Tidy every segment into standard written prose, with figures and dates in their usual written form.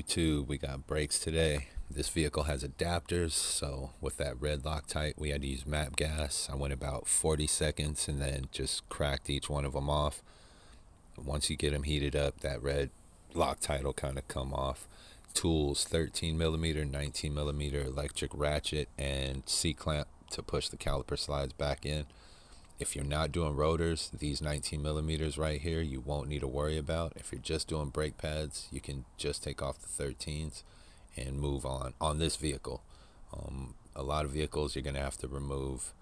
YouTube, we got brakes today. This vehicle has adapters, so with that red Loctite we had to use map gas. I went about 40 seconds and then just cracked each one of them off. Once you get them heated up, that red Loctite will kind of come off. Tools: 13mm, 19mm electric ratchet and C-clamp to push the caliper slides back in. If you're not doing rotors, these 19mm right here you won't need to worry about. If you're just doing brake pads, you can just take off the 13s and move on this vehicle. A lot of vehicles you're going to have to remove,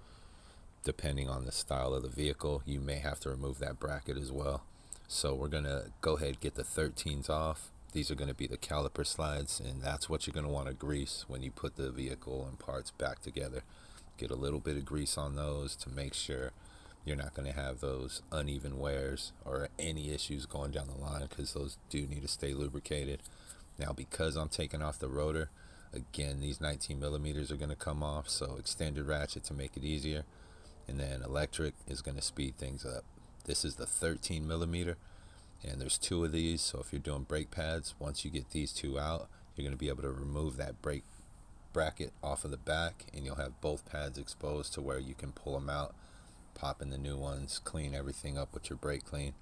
depending on the style of the vehicle. You may have to remove that bracket as well. So we're going to go ahead and get the 13s off. These are going to be the caliper slides, and that's what you're going to want to grease when you put the vehicle and parts back together. Get a little bit of grease on those to make sure you're not going to have those uneven wears or any issues going down the line, because those do need to stay lubricated. Now, because I'm taking off the rotor, again, these 19mm are going to come off, so extended ratchet to make it easier, and then electric is going to speed things up. This is the 13mm, and there's two of these, so if you're doing brake pads, once you get these two out, you're going to be able to remove that brake bracket off of the back, and you'll have both pads exposed to where you can pull them out, pop in the new ones, clean everything up with your brake clean.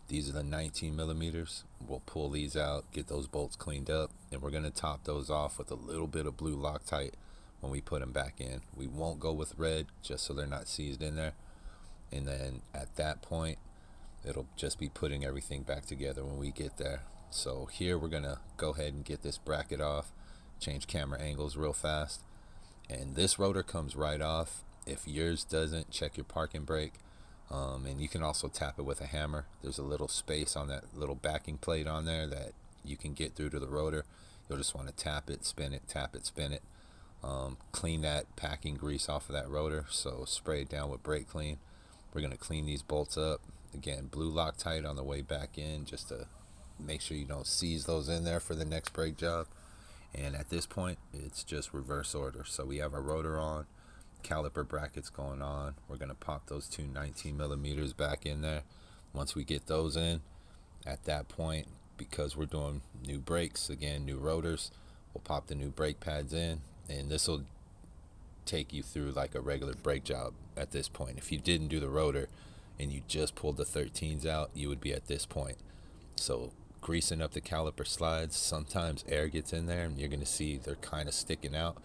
These are the 19mm. We'll pull these out, get those bolts cleaned up, and we're going to top those off with a little bit of blue Loctite when we put them back in. We won't go with red, just so they're not seized in there. And then at that point, it'll just be putting everything back together when we get there. So here we're going to go ahead and get this bracket off, change camera angles real fast, and this rotor comes right off. If yours doesn't, check your parking brake, and you can also tap it with a hammer. There's a little space on that little backing plate on there that you can get through to the rotor. You'll just want to tap it, spin it, tap it, spin it. Clean that packing grease off of that rotor, so spray it down with brake clean. We're going to clean these bolts up. Again, blue Loctite on the way back in, just to make sure you don't seize those in there for the next brake job. And at this point, it's just reverse order. So we have our rotor on, caliper brackets going on. We're going to pop those two 19mm back in there. Once we get those in, at that point, because we're doing new brakes, again, new rotors, we'll pop the new brake pads in, and this will take you through like a regular brake job at this point. If you didn't do the rotor and you just pulled the 13s out, you would be at this point. So greasing up the caliper slides, sometimes air gets in there and you're going to see they're kind of sticking out.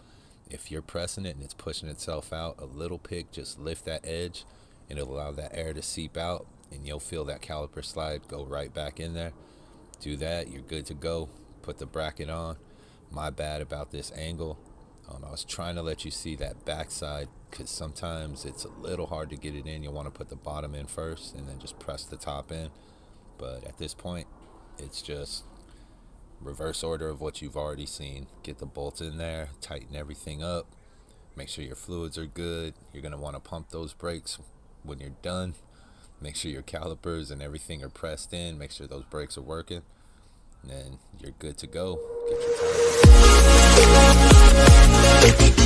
If you're pressing it and it's pushing itself out, a little pick, just lift that edge and it'll allow that air to seep out, and you'll feel that caliper slide go right back in there. Do that, you're good to go. Put the bracket on. My bad about this angle. I was trying to let you see that backside, because sometimes it's a little hard to get it in. You'll want to put the bottom in first and then just press the top in. But at this point, it's just reverse order of what you've already seen. Get the bolts in there, tighten everything up, make sure your fluids are good. You're going to want to pump those brakes when you're done. Make sure your calipers and everything are pressed in. Make sure those brakes are working, and then you're good to go. Get your tires.